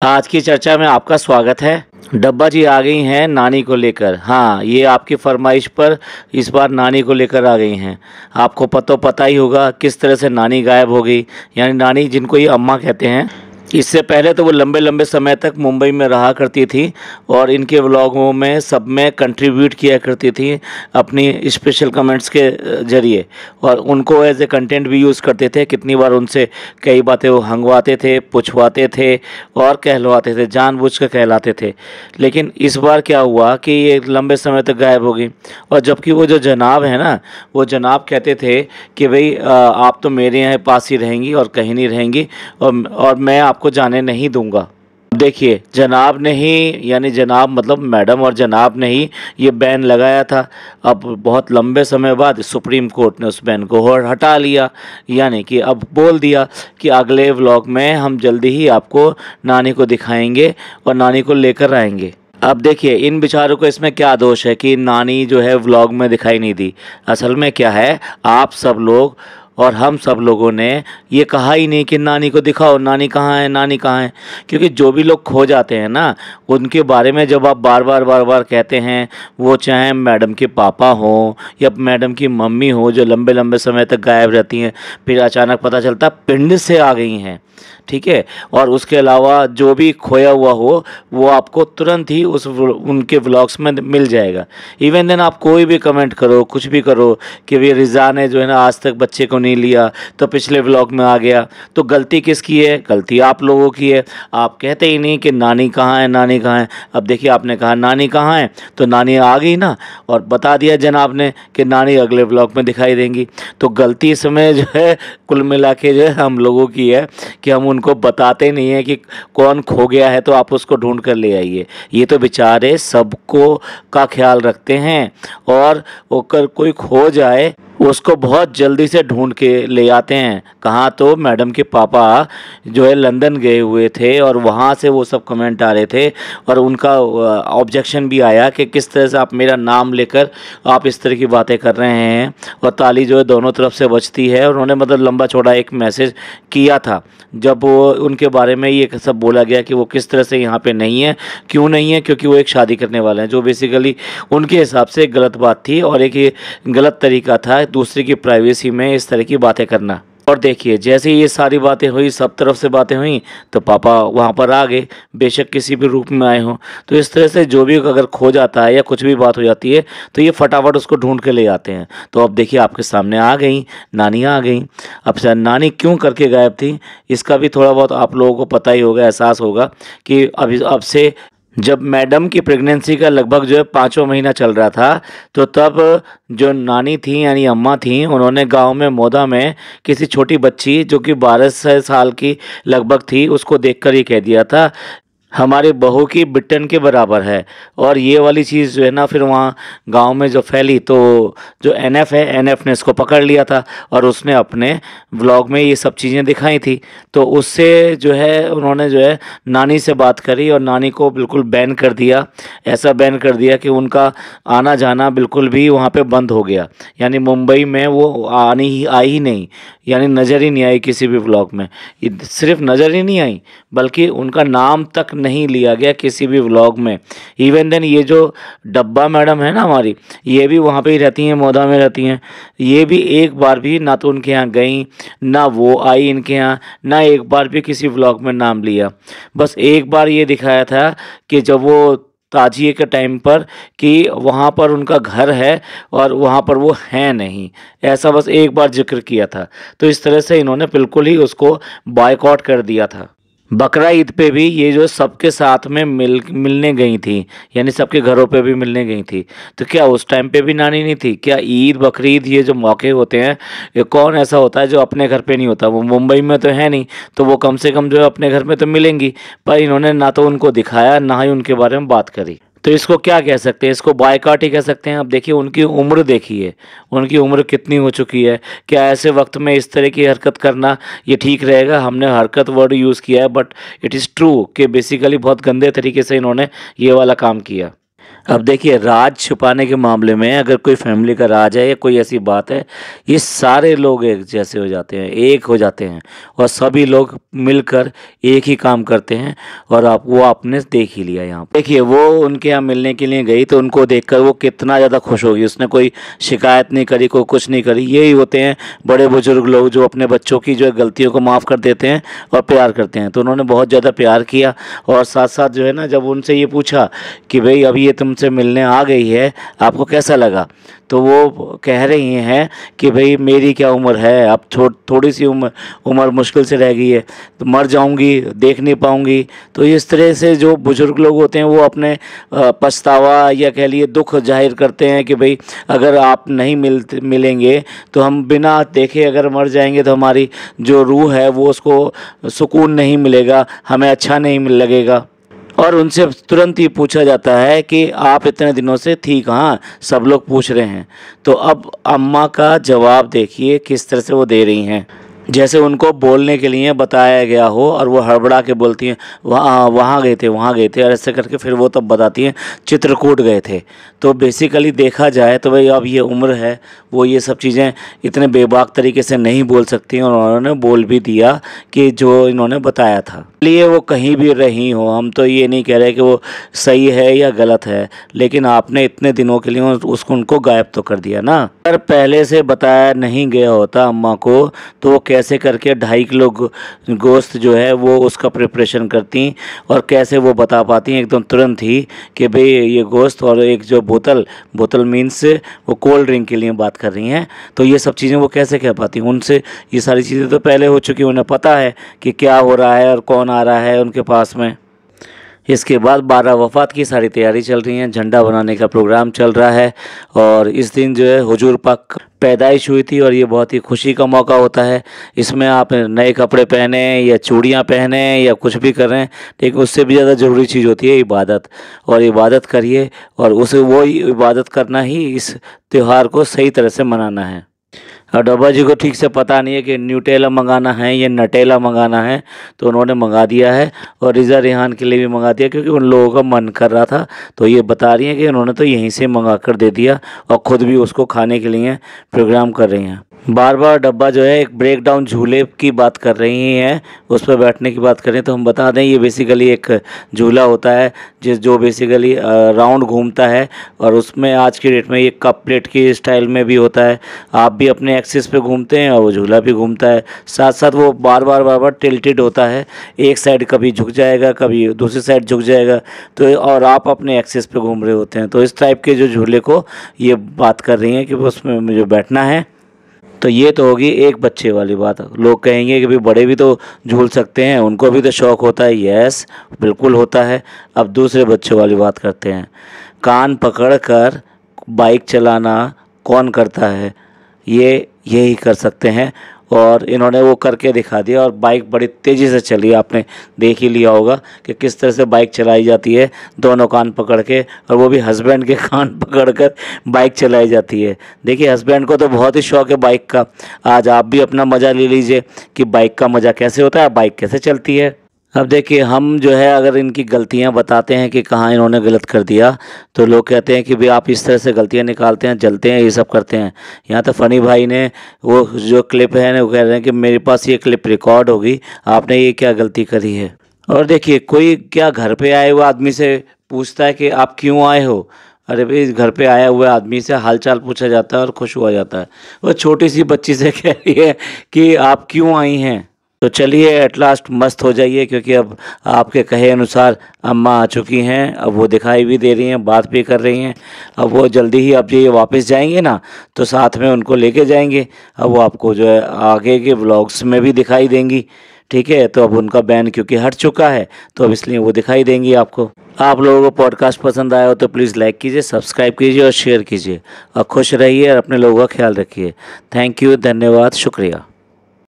आज की चर्चा में आपका स्वागत है। डब्बा जी आ गई हैं नानी को लेकर। हाँ, ये आपकी फरमाइश पर इस बार नानी को लेकर आ गई हैं। आपको पता ही होगा किस तरह से नानी गायब हो गई, यानी नानी जिनको ये अम्मा कहते हैं। इससे पहले तो वो लंबे लंबे समय तक मुंबई में रहा करती थी और इनके व्लॉगों में सब में कंट्रीब्यूट किया करती थी अपनी स्पेशल कमेंट्स के ज़रिए, और उनको एज ए कंटेंट भी यूज़ करते थे। कितनी बार उनसे कई बातें वो हंगवाते थे, पूछवाते थे और कहलवाते थे, जानबूझ कर कहलाते थे। लेकिन इस बार क्या हुआ कि ये लंबे समय तक गायब हो गई, और जबकि वो जो जनाब है ना, वो जनाब कहते थे कि भाई आप तो मेरे यहाँ पास ही रहेंगी और कहीं नहीं रहेंगी, और मैं आपको जाने नहीं दूंगा। देखिए, जनाब ने ही, यानी जनाब मतलब मैडम और जनाब ने ही ये बैन लगाया था। अब बहुत लंबे समय बाद सुप्रीम कोर्ट ने उस बैन को हटा लिया, यानी कि अब बोल दिया कि अगले व्लॉग में हम जल्दी ही आपको नानी को दिखाएंगे और नानी को लेकर आएंगे। अब देखिए, इन बेचारों को इसमें क्या दोष है कि नानी जो है व्लॉग में दिखाई नहीं दी। असल में क्या है, आप सब लोग और हम सब लोगों ने ये कहा ही नहीं कि नानी को दिखाओ, नानी कहाँ है, नानी कहाँ है। क्योंकि जो भी लोग खो जाते हैं ना, उनके बारे में जब आप बार बार कहते हैं, वो चाहे मैडम के पापा हों या मैडम की मम्मी हो जो लंबे लंबे समय तक गायब रहती हैं, फिर अचानक पता चलता पिंड से आ गई हैं, ठीक है। और उसके अलावा जो भी खोया हुआ हो वो आपको तुरंत ही उनके व्लॉग्स में मिल जाएगा। इवन देन आप कोई भी कमेंट करो, कुछ भी करो कि भाई रिज़ा ने जो है ना आज तक बच्चे को नहीं लिया तो पिछले व्लॉग में आ गया, तो गलती किसकी है? गलती आप लोगों की है। आप कहते ही नहीं कि नानी कहाँ है, नानी कहाँ है। अब देखिए, आपने कहा नानी कहाँ है तो नानी आ गई ना, और बता दिया जनाब ने कि नानी अगले व्लॉग में दिखाई देंगी। तो गलती इस समय जो है कुल मिला के जो है हम लोगों की है कि हम उनको बताते नहीं हैं कि कौन खो गया है तो आप उसको ढूंढ कर ले आइए। ये तो बेचारे सबको का ख्याल रखते हैं, और अगर कोई खो जाए उसको बहुत जल्दी से ढूंढ के ले आते हैं। कहाँ तो मैडम के पापा जो है लंदन गए हुए थे और वहाँ से वो सब कमेंट आ रहे थे, और उनका ऑब्जेक्शन भी आया कि किस तरह से आप मेरा नाम लेकर आप इस तरह की बातें कर रहे हैं, और ताली जो है दोनों तरफ से बजती है। और उन्होंने मतलब लंबा चौड़ा एक मैसेज किया था जब वो उनके बारे में ये सब बोला गया कि वो किस तरह से यहाँ पे नहीं है। क्यों नहीं है? क्योंकि वो एक शादी करने वाले हैं, जो बेसिकली उनके हिसाब से एक गलत बात थी और एक ये गलत तरीका था दूसरे की प्राइवेसी में इस तरह की बातें करना। और देखिए, जैसे ये सारी बातें हुई, सब तरफ से बातें हुई, तो पापा वहाँ पर आ गए, बेशक किसी भी रूप में आए हों। तो इस तरह से जो भी अगर खो जाता है या कुछ भी बात हो जाती है तो ये फटाफट उसको ढूंढ के ले आते हैं। तो अब देखिए, आपके सामने आ गई, नानी आ गई। अब नानी क्यों करके गायब थी इसका भी थोड़ा बहुत आप लोगों को पता ही होगा, एहसास होगा कि अब से जब मैडम की प्रेगनेंसी का लगभग जो है 5वां महीना चल रहा था, तो तब जो नानी थी यानी अम्मा थी, उन्होंने गांव में मोदा में किसी छोटी बच्ची जो कि 12 साल की लगभग थी उसको देखकर ही कह दिया था हमारी बहू की बिट्टन के बराबर है। और ये वाली चीज़ जो है ना फिर वहाँ गांव में जो फैली, तो जो एनएफ है, एनएफ ने इसको पकड़ लिया था और उसने अपने व्लॉग में ये सब चीज़ें दिखाई थी। तो उससे जो है उन्होंने जो है नानी से बात करी और नानी को बिल्कुल बैन कर दिया। ऐसा बैन कर दिया कि उनका आना जाना बिल्कुल भी वहाँ पे बंद हो गया, यानी मुंबई में वो आई ही नहीं, यानी नज़र ही नहीं आई किसी भी व्लॉग में। सिर्फ नज़र ही नहीं आई बल्कि उनका नाम तक नहीं लिया गया किसी भी व्लॉग में। इवन देन ये जो डब्बा मैडम है ना हमारी, ये भी वहाँ पे ही रहती हैं, मोदा में रहती हैं। ये भी एक बार भी ना तो उनके यहाँ गई, ना वो आई इनके यहाँ, ना एक बार भी किसी व्लॉग में नाम लिया। बस एक बार ये दिखाया था कि जब वो ताजिए के टाइम पर कि वहाँ पर उनका घर है और वहाँ पर वो है नहीं, ऐसा बस एक बार जिक्र किया था। तो इस तरह से इन्होंने बिल्कुल ही उसको बॉयकॉट कर दिया था। बकरा ईद पे भी ये जो सबके साथ में मिलने गई थी, यानी सबके घरों पे भी मिलने गई थी। तो क्या उस टाइम पे भी नानी नहीं थी क्या? ईद बकरीद ये जो मौके होते हैं, ये कौन ऐसा होता है जो अपने घर पे नहीं होता? वो मुंबई में तो है नहीं, तो वो कम से कम जो है अपने घर में तो मिलेंगी। पर इन्होंने ना तो उनको दिखाया, ना ही उनके बारे में बात करी। तो इसको क्या कह सकते हैं? इसको बायकॉट ही कह सकते हैं। अब देखिए, उनकी उम्र देखिए, उनकी उम्र कितनी हो चुकी है। क्या ऐसे वक्त में इस तरह की हरकत करना ये ठीक रहेगा? हमने हरकत वर्ड यूज़ किया है, बट इट इज़ ट्रू कि बेसिकली बहुत गंदे तरीके से इन्होंने ये वाला काम किया। अब देखिए, राज छुपाने के मामले में अगर कोई फैमिली का राज है या कोई ऐसी बात है, ये सारे लोग एक जैसे हो जाते हैं, एक हो जाते हैं और सभी लोग मिलकर एक ही काम करते हैं। और आप वो आपने देख ही लिया यहाँ पे। देखिए, वो उनके यहाँ मिलने के लिए गई तो उनको देखकर वो कितना ज़्यादा खुश होगी। उसने कोई शिकायत नहीं करी, कोई कुछ नहीं करी। यही होते हैं बड़े बुजुर्ग लोग जो अपने बच्चों की जो है गलतियों को माफ़ कर देते हैं और प्यार करते हैं। तो उन्होंने बहुत ज़्यादा प्यार किया और साथ साथ जो है ना, जब उनसे ये पूछा कि भाई अभी ये तुमसे मिलने आ गई है, आपको कैसा लगा, तो वो कह रही हैं कि भाई मेरी क्या उम्र है, अब थोड़ी सी उम्र मुश्किल से रह गई है, तो मर जाऊंगी, देख नहीं पाऊंगी। तो इस तरह से जो बुजुर्ग लोग होते हैं वो अपने पछतावा या कह लिए दुख जाहिर करते हैं कि भाई अगर आप नहीं मिलेंगे तो हम बिना देखे अगर मर जाएंगे तो हमारी जो रूह है वो उसको सुकून नहीं मिलेगा, हमें अच्छा नहीं लगेगा। और उनसे तुरंत ही पूछा जाता है कि आप इतने दिनों से थी कहाँ, सब लोग पूछ रहे हैं। तो अब अम्मा का जवाब देखिए किस तरह से वो दे रही हैं, जैसे उनको बोलने के लिए बताया गया हो और वो हड़बड़ा के बोलती हैं वहाँ गए थे, वहाँ गए थे, और ऐसे करके फिर वो तब बताती हैं चित्रकूट गए थे। तो बेसिकली देखा जाए तो भाई अब ये उम्र है, वो ये सब चीज़ें इतने बेबाक तरीके से नहीं बोल सकती और उन्होंने बोल भी दिया कि जो इन्होंने बताया था। इसलिए वो कहीं भी रही हो, हम तो ये नहीं कह रहे कि वो सही है या गलत है, लेकिन आपने इतने दिनों के लिए उसको उनको गायब तो कर दिया ना। अगर पहले से बताया नहीं गया होता अम्मा को तो वो कैसे करके 2.5 किलो गोश्त जो है वो उसका प्रिपरेशन करती और कैसे वो बता पाती एकदम तुरंत ही कि भाई ये गोश्त और एक जो बोतल मीन्स वो कोल्ड ड्रिंक के लिए बात कर रही हैं। तो ये सब चीज़ें वो कैसे कह पाती, उनसे ये सारी चीज़ें तो पहले हो चुकी, उन्हें पता है कि क्या हो रहा है और कौन आ रहा है उनके पास में। इसके बाद 12 वफ़ात की सारी तैयारी चल रही है, झंडा बनाने का प्रोग्राम चल रहा है और इस दिन जो है हुजूर पाक पैदाइश हुई थी और ये बहुत ही खुशी का मौका होता है। इसमें आप नए कपड़े पहने या चूड़ियाँ पहने या कुछ भी कर रहे हैं, लेकिन उससे भी ज़्यादा ज़रूरी चीज़ होती है इबादत, और इबादत करिए और उसे वो इबादत करना ही इस त्यौहार को सही तरह से मनाना है। और डब्बा जी को ठीक से पता नहीं है कि न्यूटेला मंगाना है या नटेला मंगाना है, तो उन्होंने मंगा दिया है और रिज़ा रेहान के लिए भी मंगा दिया क्योंकि उन लोगों का मन कर रहा था। तो ये बता रही हैं कि उन्होंने तो यहीं से मंगा कर दे दिया और ख़ुद भी उसको खाने के लिए प्रोग्राम कर रही हैं। बार बार डब्बा जो है एक ब्रेक डाउन झूले की बात कर रही हैं, उस पर बैठने की बात करें तो हम बता दें ये बेसिकली एक झूला होता है जो बेसिकली राउंड घूमता है और उसमें आज की डेट में ये कप प्लेट की स्टाइल में भी होता है। आप भी अपने एक्सिस पे घूमते हैं और वो झूला भी घूमता है, साथ साथ वो बार बार टिल्टेड होता है, एक साइड कभी झुक जाएगा कभी दूसरी साइड झुक जाएगा, तो और आप अपने एक्सिस पे घूम रहे होते हैं। तो इस टाइप के जो झूले को ये बात कर रही हैं कि उसमें मुझे बैठना है। तो ये तो होगी एक बच्चे वाली बात। लोग कहेंगे कि भाई बड़े भी तो झूल सकते हैं, उनको भी तो शौक़ होता है। यस, बिल्कुल होता है। अब दूसरे बच्चों वाली बात करते हैं। कान पकड़कर बाइक चलाना कौन करता है? यही कर सकते हैं और इन्होंने वो करके दिखा दिया और बाइक बड़ी तेज़ी से चली। आपने देख ही लिया होगा कि किस तरह से बाइक चलाई जाती है, दोनों कान पकड़ के, और वो भी हस्बैंड के कान पकड़कर बाइक चलाई जाती है। देखिए, हस्बैंड को तो बहुत ही शौक़ है बाइक का। आज आप भी अपना मज़ा ले लीजिए कि बाइक का मज़ा कैसे होता है, बाइक कैसे चलती है। अब देखिए, हम जो है अगर इनकी गलतियां बताते हैं कि कहाँ इन्होंने गलत कर दिया, तो लोग कहते हैं कि भाई आप इस तरह से गलतियां निकालते हैं, जलते हैं, ये सब करते हैं। यहाँ तो फ़नी भाई ने वो जो क्लिप है ना, वो कह रहे हैं कि मेरे पास ये क्लिप रिकॉर्ड होगी, आपने ये क्या गलती करी है। और देखिए, कोई क्या घर पे आए हुए आदमी से पूछता है कि आप क्यों आए हो? अरे भाई, घर पे आया हुए आदमी से हालचाल पूछा जाता है और खुश हुआ जाता है। वो छोटी सी बच्ची से कह रही है कि आप क्यों आई हैं। तो चलिए एट लास्ट मस्त हो जाइए, क्योंकि अब आपके कहे अनुसार अम्मा आ चुकी हैं। अब वो दिखाई भी दे रही हैं, बात भी कर रही हैं। अब वो जल्दी ही अब ये वापस जाएंगे ना, तो साथ में उनको लेके जाएंगे। अब वो आपको जो है आगे के व्लॉग्स में भी दिखाई देंगी, ठीक है। तो अब उनका बैन क्योंकि हट चुका है, तो अब इसलिए वो दिखाई देंगी आपको। आप लोगों को पॉडकास्ट पसंद आया हो तो प्लीज़ लाइक कीजिए, सब्सक्राइब कीजिए और शेयर कीजिए, और खुश रहिए और अपने लोगों का ख्याल रखिए। थैंक यू, धन्यवाद, शुक्रिया।